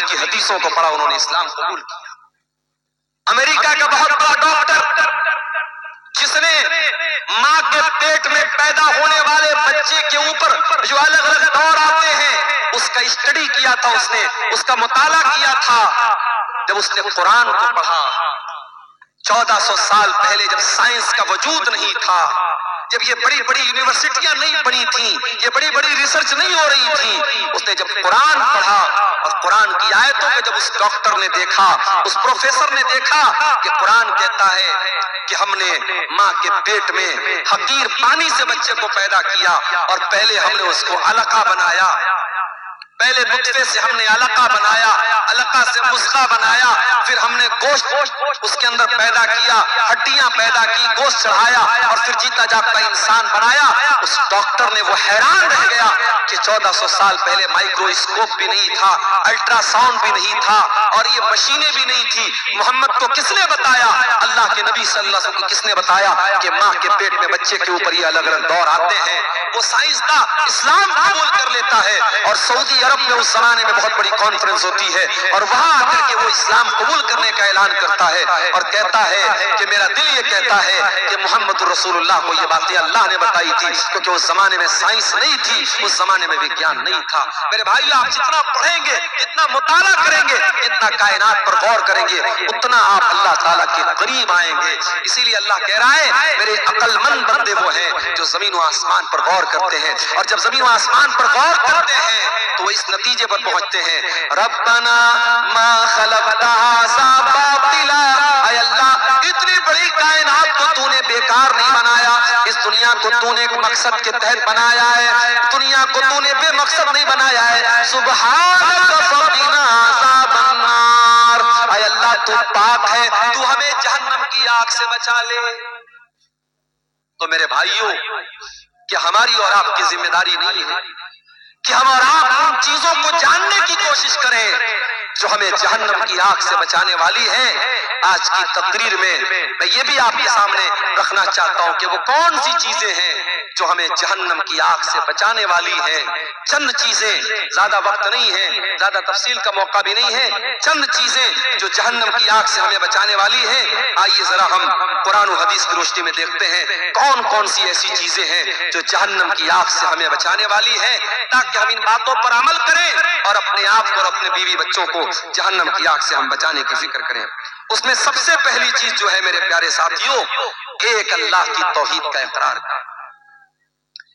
کی حدیثوں کو پڑھا، انہوں نے اسلام قبول کیا۔ امریکہ کا بہت بڑا ڈاکٹر جس نے ماں کے پیٹ میں پیدا ہونے والے بچے کے اوپر جو الگ الگ دور آتے ہیں اس کا اسٹڈی کیا تھا، اس کا مطالعہ کیا تھا۔ جب اس نے قرآن کو پڑھا 1400 سال پہلے، جب سائنس کا وجود نہیں تھا، جب یہ بڑی بڑی یونیورسٹیاں نہیں بنی تھیں، یہ بڑی بڑی ریسرچ نہیں ہو رہی تھی، اس نے جب قرآن پڑھا اور قرآن کی آیتوں کو جب اس ڈاکٹر نے دیکھا، اس پروفیسر نے دیکھا کہ قرآن کہتا ہے کہ ہم نے ماں کے پیٹ میں حقیر پانی سے بچے کو پیدا کیا اور پہلے ہم نے اس کو علقہ بنایا، پہلے نطفے سے ہم نے علقہ بنایا، علقہ سے مضغہ بنایا، پھر ہم نے گوشت اس کے اندر پیدا کیا، ہڈیاں پیدا کی، گوشت چڑھایا اور پھر جیتا جاگتا انسان بنایا۔ اس ڈاکٹر نے وہ حیران رہ گیا کہ 1400 سال پہلے مائکروسکوپ بھی نہیں تھا، الٹرا ساؤنڈ بھی نہیں تھا اور یہ مشینیں بھی نہیں تھی۔ محمد کو کس نے بتایا؟ اللہ کے نبی صلی اللہ علیہ وسلم کو کس نے بتایا کہ ماں کے پیٹ میں بچے کے اوپر یہ الگ الگ دور آتے ہیں؟ وہ سائنسداں اسلام قبول کر لیتا ہے اور سعودی عرب میں اس زمانے میں بہت بڑی کانفرنس ہوتی ہے اور وہاں آ کر کے وہ اسلام قبول کرنے کا اعلان کرتا ہے اور کہتا ہے کہ میرا دل یہ کہتا ہے کہ محمد رسول اللہ کو یہ باتیں اللہ نے بتائی تھی، کیونکہ اس زمانے میں سائنس نہیں تھی، اس زمانے میں وگیان نہیں تھا۔ میرے بھائی، آپ جتنا پڑھیں گے، جتنا مطالعہ کریں گے، جتنا کائنات پر غور کریں گے، اتنا آپ اللہ تعالیٰ کے قریب آئیں گے۔ اسی لیے اللہ کہہ رہا ہے میرے عقل مند بندے وہ ہیں جو زمین و آسمان پر غور کرتے ہیں، اور جب زمین و آسمان پر غور کرتے ہیں تو وہ اس نتیجے پر پہنچتے ہیں، ربنا ما خلقت ھذا باطلا، اے اللہ اتنی بڑی کائنات کو تو نے بیکار نہیں بنایا، اس دنیا کو تو نے ایک مقصد کے تحت بنایا ہے، دنیا کو تو نے بے مقصد نہیں بنایا ہے۔ سبحانک فقنا عذاب النار، اے اللہ تو پاک ہے، تو ہمیں جہنم کی آگ سے بچا لے۔ تو میرے بھائیوں، کیا ہماری اور آپ کی ذمہ داری نہیں ہے کہ ہم اور آپ ان چیزوں کو جاننے کی کوشش کریں جو ہمیں جہنم کی آگ سے بچانے والی ہیں؟ آج کی تقریر میں میں یہ بھی آپ کے سامنے رکھنا چاہتا ہوں کہ وہ کون سی چیزیں ہیں جو ہمیں جہنم کی آگ سے بچانے والی ہیں۔ چند چیزیں، زیادہ وقت نہیں ہے، زیادہ تفصیل کا موقع بھی نہیں ہے، چند چیزیں جو جہنم کی آگ سے ہمیں بچانے والی ہیں۔ آئیے ذرا ہم قرآن و حدیث کی روشنی میں دیکھتے ہیں کون کون سی ایسی چیزیں ہیں جو جہنم کی آگ سے ہمیں بچانے والی ہیں، تاکہ ہم ان باتوں پر عمل کریں اور اپنے آپ کو اور اپنے بیوی بچوں کو جہنم کی آگ سے ہم بچانے کی فکر کریں۔ اس میں سب سے پہلی چیز جو ہے میرے پیارے ساتھیوں، ایک اللہ کی توحید کا اقرار کریں۔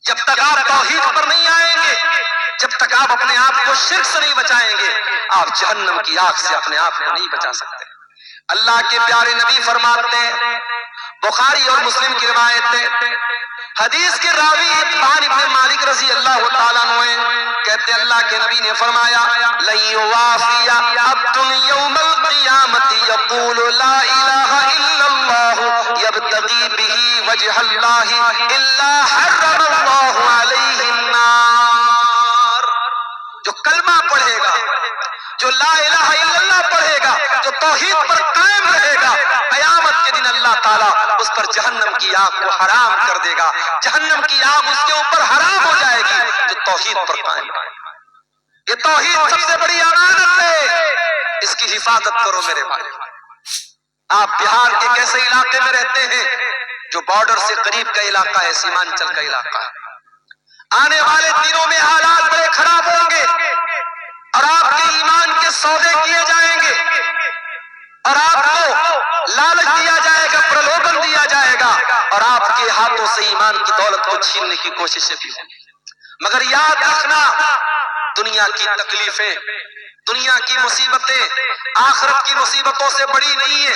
جب تک آپ توحید پر نہیں آئیں گے، جب تک آپ اپنے آپ کو شرک سے نہیں بچائیں گے، آپ جہنم کی آگ سے اپنے آپ کو نہیں بچا سکتے۔ اللہ کے پیارے نبی فرماتے ہیں، بخاری اور مسلم کی روایت ہے، حدیث کے راوی اتبان ابن مالک رضی اللہ تعالیٰ عنہ کہتے ہیں اللہ کے نبی نے فرمایا لَن يُوَافِيَ عَبْدٌ يَوْمَ الْقِيَامَةِ يَقُولُ لَا إِلَٰهَ إِلَّا اللَّهُ يَبْتَغِي بِهِ وَجْهَ اللَّهِ إِلَّا حَرَّمَ اللَّهُ عَلَيْهِ النَّارَ۔ جو کلمہ پڑھے گا، جو لا الہ الا اللہ پڑھے گا، جو توحید پر قائم رہے گا، قیامت کے دن اللہ تعالیٰ اس پر جہنم کی آگ کو حرام کر دے گا، جہنم کی آگ اس کے اوپر حرام ہو جائے گی جو توحید پر قائم ہے۔ یہ توحید سب سے بڑی امانت ہے، اس کی حفاظت کرو میرے بھائی۔ آپ بہار کے کیسے علاقے میں رہتے ہیں جو بارڈر سے قریب کا علاقہ ہے، سیمانچل کا علاقہ ہے، آنے والے دنوں میں حالات بڑے خراب ہوں گے اور آپ کے ایمان کے سودے کیے جائیں گے اور آپ کو لالچ دیا جائے گا، پرلوبن دیا جائے گا اور آپ کے ہاتھوں سے ایمان کی دولت کو چھیننے کی کوششیں بھی ہوں گی۔ مگر یاد رکھنا، دنیا کی تکلیفیں، دنیا کی مصیبتیں آخرت کی مصیبتوں سے بڑی نہیں ہے،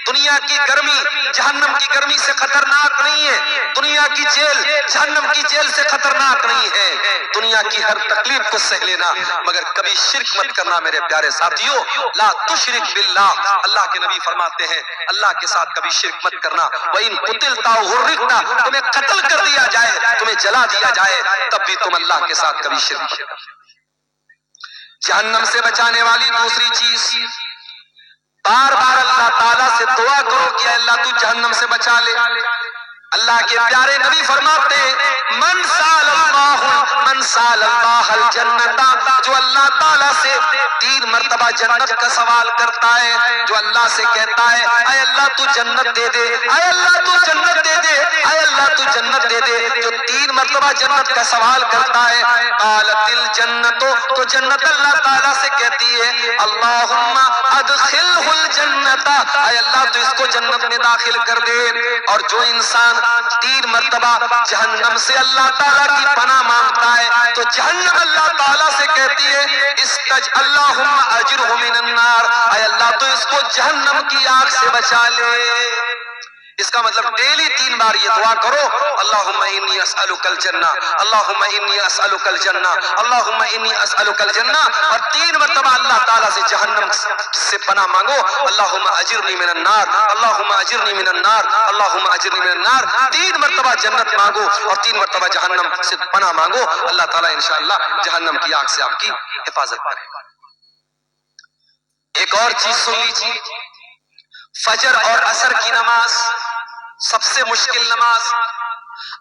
دنیا کی گرمی جہنم کی گرمی سے خطرناک نہیں ہے، دنیا کی جیل جہنم کی جیل سے خطرناک نہیں ہے۔ دنیا کی ہر تکلیف کو سہ لینا، مگر کبھی شرک مت کرنا میرے پیارے ساتھیوں۔ لا تشرک باللہ، اللہ کے نبی فرماتے ہیں اللہ کے ساتھ کبھی شرک مت کرنا۔ وَإِن قُتِلْتَ أَوْ غُرِّقْتَ، تمہیں قتل کر دیا جائے، تمہیں جلا دیا جائے، تب بھی تم اللہ کے ساتھ کبھی شرک مت کرنا۔ جہنم سے بچانے والی دوسری چیز، بار بار اللہ تعالیٰ سے دعا کرو کہ اللہ تو جہنم سے بچا لے۔ اللہ کے پیارے نبی فرماتے ہیں من سال اللہ اللہ الجنتا، جو اللہ تعالیٰ سے 3 مرتبہ جنت کا سوال کرتا ہے، جو اللہ سے کہتا ہے اے اللہ تو جنت دے دے، اے اللہ تو جنت دے دے، اے اللہ تو جنت دے دے، جو 3 مرتبہ جنت کا سوال کرتا ہے، قالت الجنت، تو جنت اللہ تعالیٰ سے کہتی ہے اللہم ادخلہ الجنت، اے اللہ تو اس کو جنت میں داخل کر دے۔ اور جو انسان 3 مرتبہ جہنم سے اللہ تعالیٰ کی پناہ مانگتا ہے تو جہنم اللہ تعالیٰ سے کہتی ہے اللہم اجرہ من النار، اے اللہ تو اس کو جہنم کی آگ سے بچا لے۔ اس کا مطلب ڈیلی 3 بار یہ دعا کرو، اللہم انی اسألک الجنہ، اللہم انی اسألک الجنہ، اللہم انی اسألک الجنہ، اور 3 مرتبہ اللہ تعالیٰ سے جہنم سے پناہ مانگو، اللہم اجرنی من النار، اللہم اجرنی من النار، اللہم اجرنی من النار، 3 مرتبہ جنت مانگو اور 3 مرتبہ جہنم سے پناہ مانگو، اللہ تعالیٰ انشاءاللہ جہنم کی آگ سے آپ کی حفاظت کرے۔ ایک اور چیز سن لیجیے، فجر اور عصر کی نماز سب سے مشکل نماز۔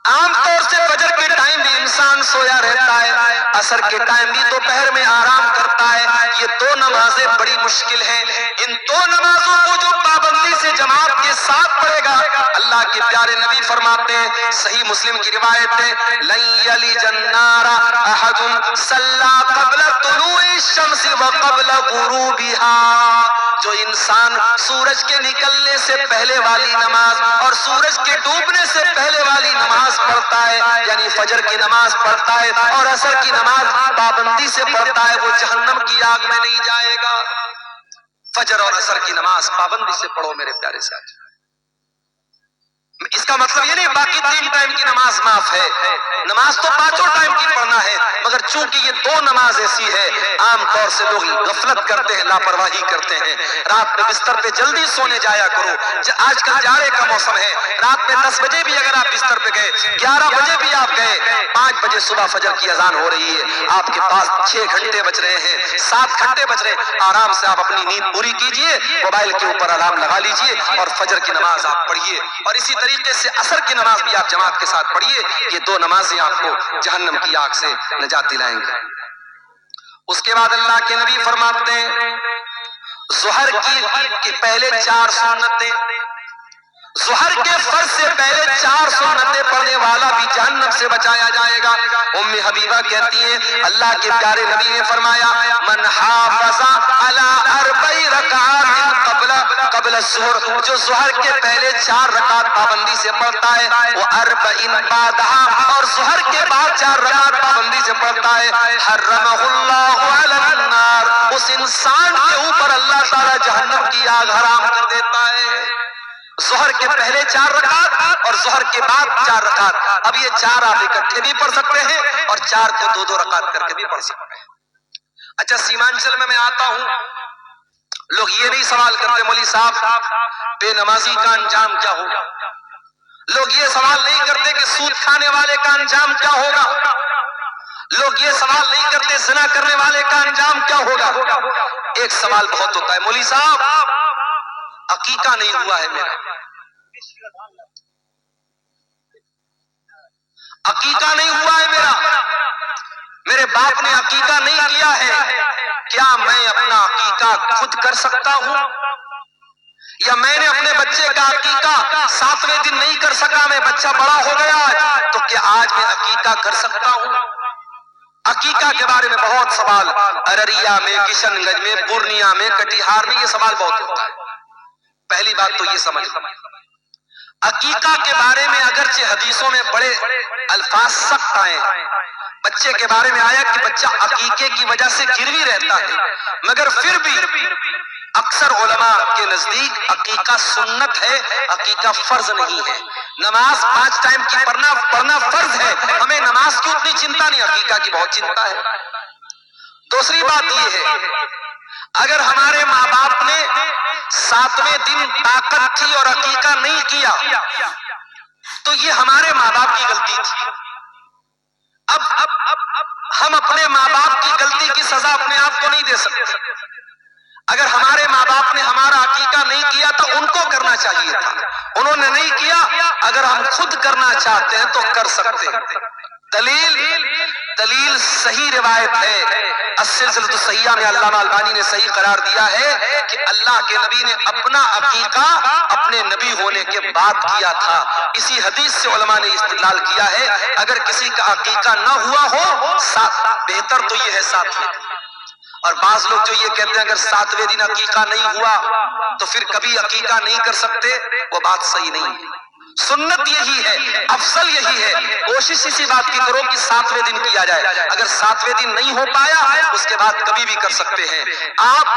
عام طور سے فجر کے ٹائم بھی انسان سویا رہتا ہے، عصر کے ٹائم بھی دوپہر میں آرام کرتا ہے، یہ 2 نمازیں بڑی مشکل ہیں۔ ان 2 نمازوں کو جو پابندی سے جماعت کے ساتھ پڑھے گا، اللہ کے پیارے نبی فرماتے ہیں، صحیح مسلم کی روایت ہے، لن یلج النار احد صلی قبل طلوع الشمس وقبل غروبها، جو انسان سورج کے نکلنے سے پہلے والی نماز اور سورج کے ڈوبنے سے پہلے والی نماز پڑھتا ہے، یعنی فجر کی نماز پڑھتا ہے اور عصر کی نماز پابندی سے پڑھتا ہے، وہ جہنم کی آگ میں نہیں جائے گا۔ فجر اور عصر کی نماز پابندی سے پڑھو میرے پیارے ساتھی۔ اس کا مطلب یہ نہیں باقی 3 ٹائم کی نماز معاف ہے، نماز تو 5 ٹائم کی پڑھنا ہے، مگر چونکہ یہ 2 نماز ایسی ہے، عام طور سے لوگ غفلت کرتے ہیں، لاپرواہی کرتے ہیں۔ رات میں بستر پہ جلدی سونے جایا کرو، آج کل جاڑے کا موسم ہے، رات میں 10 بجے بھی اگر آپ بستر پہ گئے، 11 بجے بھی آپ گئے، 5 بجے صبح فجر کی اذان ہو رہی ہے، آپ کے پاس 6 گھنٹے بچ رہے ہیں، 7 گھنٹے بچ رہے ہیں، آرام سے آپ اپنی نیند پوری کیجئے، موبائل کے اوپر الارم لگا لیجئے اور فجر کی نماز آپ پڑھیے، اور اسی طریقے سے عصر کی نماز بھی آپ جماعت کے ساتھ پڑھیے۔ یہ 2 نمازیں آپ کو جہنم کی آگ سے نجات دلائیں گے۔ اس کے بعد اللہ کے نبی فرماتے ہیں ظہر کی پہلے 4 سنتیں، ظہر کے فرض سے پہلے 4 سنتیں پڑھنے والا بھی جہنم سے بچایا جائے گا۔ ام حبیبہ کہتی ہیں اللہ کے پیارے نبی نے فرمایا من حافظ علی 4 رکعات قبل الظہر، جو ظہر کے پہلے 4 رکعت پابندی سے پڑھتا ہے، وہ 40 بعدها، اور ظہر کے بعد 4 رکعت پابندی سے پڑھتا ہے، حرمہ اللہ علی النار، اس انسان کے اوپر اللہ تعالی جہنم کی آگ حرام کر دیتا ہے۔ ظہر کے پہلے 4 رکعت اور ظہر کے بعد 4 رکعت، اب یہ 4 آپ اکٹھے بھی پڑھ سکتے ہیں اور 4 کو 2 رکعت کر کے بھی پڑھ سکتے ہیں۔ اچھا سیمانچل میں آتا ہوں، لوگ یہ نہیں سوال کرتے مولوی صاحب بے نمازی کا انجام کیا ہوگا، لوگ یہ سوال نہیں کرتے کہ سود کھانے والے کا انجام کیا ہوگا، لوگ یہ سوال نہیں کرتے زنا کرنے والے کا انجام کیا ہوگا۔ ایک سوال بہت ہوتا ہے مولوی صاحب عقیقہ نہیں ہوا ہے میرا، عقیقہ نہیں ہوا ہے میرے باپ نے عقیقہ نہیں کیا ہے، کیا میں اپنا عقیقہ خود کر سکتا ہوں، یا میں نے اپنے بچے کا عقیقہ 7ویں دن نہیں کر سکا، میں بچہ بڑا ہو گیا تو کیا آج میں عقیقہ کر سکتا ہوں۔ عقیقہ کے بارے میں بہت سوال ارریہ میں، کشن گنج میں، پورنیا میں، کٹیہار میں یہ سوال بہت ہوتا ہے۔ پہلی بات تو یہ سمجھ عقیقہ کے بارے میں اگرچہ حدیثوں میں بڑے الفاظ سخت آئے ہیں، بچے کے بارے میں آیا کہ بچہ عقیقے کی وجہ سے گروی رہتا ہے، مگر پھر بھی اکثر علماء کے نزدیک عقیقہ سنت ہے، عقیقہ فرض نہیں ہے۔ نماز 5 ٹائم کی پڑھنا فرض ہے، ہمیں نماز کی اتنی چنتا نہیں، عقیقہ کی بہت چنتا ہے۔ دوسری بات یہ ہے اگر ہمارے ماں باپ نے 7ویں دن طاقت تھی اور عقیقہ نہیں کیا تو یہ ہمارے ماں باپ کی غلطی تھی۔ اب ہم اپنے ماں باپ کی غلطی کی سزا اپنے آپ کو نہیں دے سکتے۔ اگر ہمارے ماں باپ نے ہمارا عقیقہ نہیں کیا تو ان کو کرنا چاہیے تھا، انہوں نے نہیں کیا، اگر ہم خود کرنا چاہتے ہیں تو کر سکتے ہیں۔ دلیل دلیل صحیح روایت ہے، السلسلۃ الصحیحہ میں علامہ البانی نے صحیح قرار دیا ہے کہ اللہ کے نبی نے اپنا عقیقہ اپنے نبی ہونے کے بعد کیا تھا۔ اسی حدیث سے علماء نے استدلال کیا ہے اگر کسی کا عقیقہ نہ ہوا ہو بہتر تو یہ ہے 7ویں۔ اور بعض لوگ جو یہ کہتے ہیں اگر 7ویں دن عقیقہ نہیں ہوا تو پھر کبھی عقیقہ نہیں کر سکتے، وہ بات صحیح نہیں ہے۔ سنت یہی ہے، افضل یہی ہے، کوشش اسی بات کی کرو کہ 7ویں دن کیا جائے۔ اگر 7ویں دن نہیں ہو پایا اس کے بعد کبھی بھی کر سکتے ہیں۔ آپ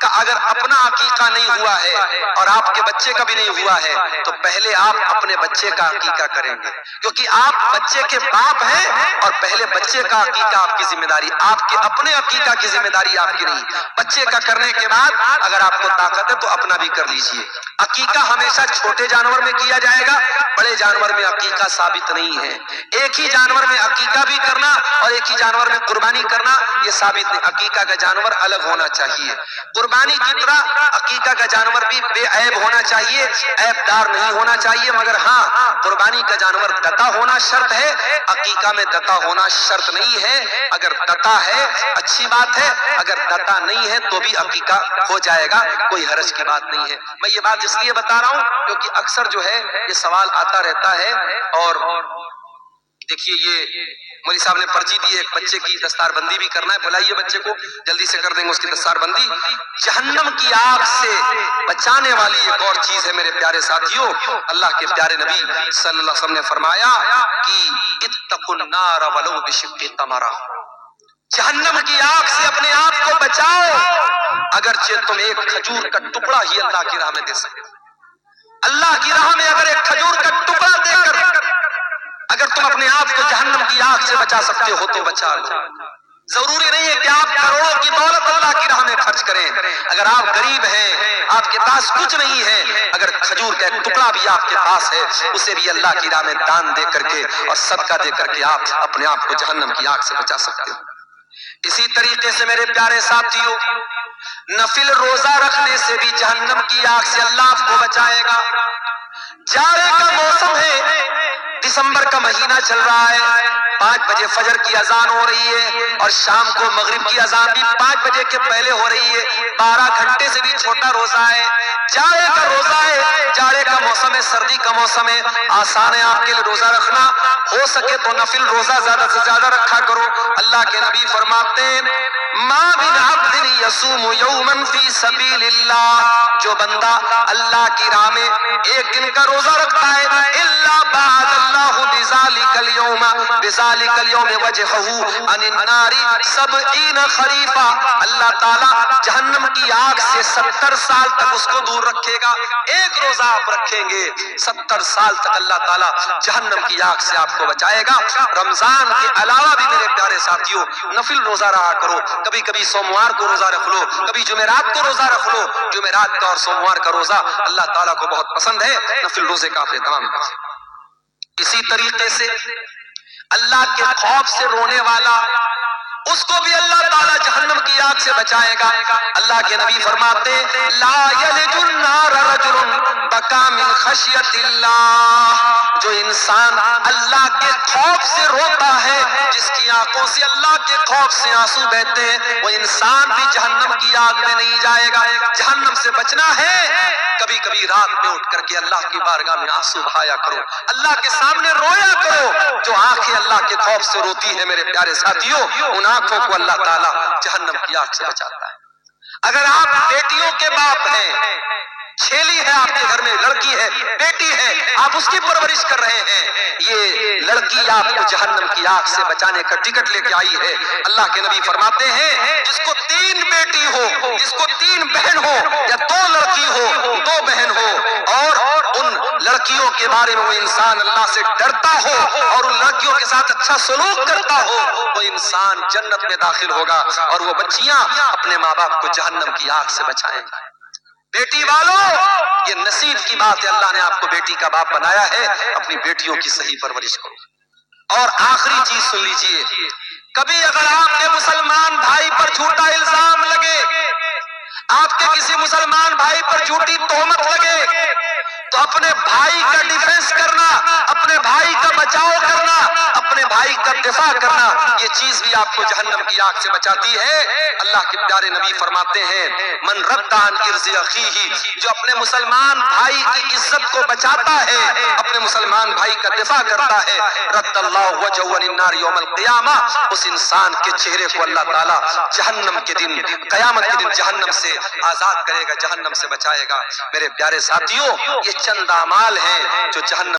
کا اگر اپنا عقیقہ نہیں ہوا ہے اور آپ کے بچے کا بھی نہیں ہوا ہے تو پہلے آپ اپنے بچے کا عقیقہ کریں گے، کیونکہ آپ بچے کے باپ ہیں اور پہلے بچے کا عقیقہ آپ کی ذمہ داری، آپ کے اپنے عقیقہ کی ذمہ داری آپ کی نہیں۔ بچے کا کرنے کے بعد اگر آپ کو طاقت ہے تو اپنا بھی کر لیجئے۔ عقیقہ ہمیشہ چھوٹے جانور میں کیا جائے گا، بڑے جانور میں عقیقہ ثابت نہیں ہے۔ ایک ہی جانور میں عقیقہ بھی کرنا اور ایک ہی جانور میں قربانی کرنا یہ ثابت نہیں۔ عقیقہ کا جانور الگ ہونا چاہیے، قربانی کی طرح عقیقہ کا جانور بھی بے عیب ہونا چاہیے، عیب دار نہیں ہونا چاہیے، مگر ہاں قربانی کا جانور دتا ہونا شرط ہے، عقیقہ میں دتا ہونا شرط نہیں ہے۔ اگر دتا ہے اچھی بات ہے، اگر دتا نہیں ہے تو بھی عقیقہ ہو جائے گا، کوئی حرج کی بات نہیں ہے۔ میں یہ بات اس لیے بتا رہا ہوں کیونکہ اکثر جو ہے یہ سوال آتا رہتا ہے۔ اور دیکھیے یہ مولوی صاحب نے پرچی دی ہے، ایک بچے کی دستار بندی بھی کرنا ہے، بلائیے بچے کو، جلدی سے کر دیں گے اس کی دستار بندی۔ جہنم کی آگ سے بچانے والی ایک اور چیز ہے میرے پیارے ساتھیوں، اللہ کے پیارے نبی صلی اللہ علیہ وسلم نے فرمایا کہ اتقوا النار ولو بشق تمرہ، جہنم کی آگ سے اپنے آپ کو بچاؤ اگرچہ تم ایک کھجور کا ٹکڑا ہی اللہ کی راہ میں دے سکتے۔ اللہ کی راہ میں اگر ایک کھجور کا ٹکڑا دے کر اگر تم اپنے آپ کو جہنم کی آگ سے بچا سکتے ہو تو بچا لو۔ ضروری نہیں ہے کہ آپ کروڑوں کی دولت اللہ کی راہ میں خرچ کریں، اگر آپ غریب ہیں، آپ کے پاس کچھ نہیں ہے، اگر کھجور کا ایک ٹکڑا بھی آپ کے پاس ہے اسے بھی اللہ کی راہ میں دان دے کر کے اور صدقہ دے کر کے آپ اپنے آپ کو جہنم کی آگ سے بچا سکتے ہو۔ اسی طریقے سے میرے پیارے ساتھیوں، نفل روزہ رکھنے سے بھی جہنم کی آگ سے اللہ آپ کو بچائے گا۔ جاڑے کا موسم ہے، دسمبر کا مہینہ چل رہا ہے، 5 بجے فجر کی اذان ہو رہی ہے اور شام کو مغرب کی اذان بھی 5 بجے کے پہلے ہو رہی ہے، 12 گھنٹے سے بھی چھوٹا روزہ ہے، جاڑے کا روزہ ہے، جاڑے کا موسم ہے، سردی کا موسم ہے، آسان ہے آپ کے لیے روزہ رکھنا، ہو سکے تو نفل روزہ زیادہ سے زیادہ رکھا کرو۔ اللہ کے نبی فرماتے ہیں ما من عبد یصوم یوما فی سبیل اللہ، جو بندہ اللہ کی راہ میں ایک دن کا روزہ رکھتا ہے، الا بعد اللہ بذالک اليوم وجہہ عن النار 70 خریفہ، اللہ تعالیٰ جہنم کی آگ سے 70 سال تک اس کو دور رکھے گا۔ ایک روزہ آپ رکھیں گے 70 سال تک اللہ تعالیٰ جہنم کی آگ سے آپ کو بچائے گا۔ رمضان کے علاوہ بھی میرے پیارے ساتھیوں نفل روزہ رہا کرو، کبھی کبھی سوموار کو روزہ رکھ لو، کبھی جمعرات کو روزہ رکھ لو، جمعرات کا اور سوموار کا روزہ اللہ تعالیٰ کو بہت پسند ہے، نفل روزے کا آپ اہتمام کریں۔ اسی طریقے سے اللہ کے خوف سے رونے والا، اس کو بھی اللہ تعالیٰ جہنم کی آگ سے بچائے گا۔ اللہ کے نبی فرماتے لا یلج النار رجل بکا من خشیت اللہ، جو انسان اللہ کے خوف سے روتا ہے، جس کی آنکھوں سے اللہ کے خوف سے آنسو بہتے ہیں، وہ انسان بھی جہنم کی آگ میں نہیں جائے گا۔ جہنم سے بچنا ہے، کبھی کبھی رات میں اٹھ کر کے اللہ کی بارگاہ میں آنسو بہایا کرو، اللہ کے سامنے رویا کرو۔ جو آنکھیں اللہ کے خوف سے روتی ہے میرے پیارے ساتھیوں، ان آنکھوں کو اللہ تعالیٰ جہنم کی آگ سے بچاتا ہے۔ اگر آپ بیٹیوں کے باپ ہیں، چھیلی ہے آپ کے گھر میں، لڑکی ہے، بیٹی ہے، آپ اس کی پرورش کر رہے ہیں، یہ لڑکی آپ کو جہنم کی آگ سے بچانے کا ٹکٹ لے کے آئی ہے۔ اللہ کے نبی فرماتے ہیں جس کو 3 بیٹی ہو، جس کو 3 بہن ہو یا 2 لڑکی ہو، 2 بہن ہو، اور ان لڑکیوں کے بارے میں وہ انسان اللہ سے ڈرتا ہو اور ان لڑکیوں کے ساتھ اچھا سلوک کرتا ہو، وہ انسان جنت میں داخل ہوگا اور وہ بچیاں اپنے ماں باپ کو جہنم کی آگ سے بچائیں گی۔ بیٹی والوں، یہ نصیب کی بات ہے، اللہ نے آپ کو بیٹی کا باپ بنایا ہے، اپنی بیٹیوں کی صحیح پرورش کرو۔ اور آخری چیز سن لیجئے، کبھی اگر آپ کے مسلمان بھائی پر جھوٹا الزام لگے، آپ کے کسی مسلمان بھائی پر جھوٹی تہمت لگے، تو اپنے بھائی کا ڈیفنس کرنا، اپنے بھائی کا بچاؤ کرنا، اپنے بھائی کا دفاع کرنا، یہ چیز بھی آپ کو جہنم کی آگ سے بچاتی ہے۔ اللہ کے پیارے نبی فرماتے ہیں من رد عن عرض اخیہ، جو اپنے مسلمان بھائی کی عزت کو بچاتا ہے، اپنے مسلمان بھائی کا دفاع کرتا ہے، رد اللہ وجہہ عن النار یوم القیامہ، اس انسان کے چہرے کو اللہ تعالیٰ جہنم کے دن، قیامت کے دن جہنم سے آزاد کرے گا، جہنم سے بچائے گا۔ میرے پیارے ساتھیوں، یہ چند اعمال ہیں جو جہنم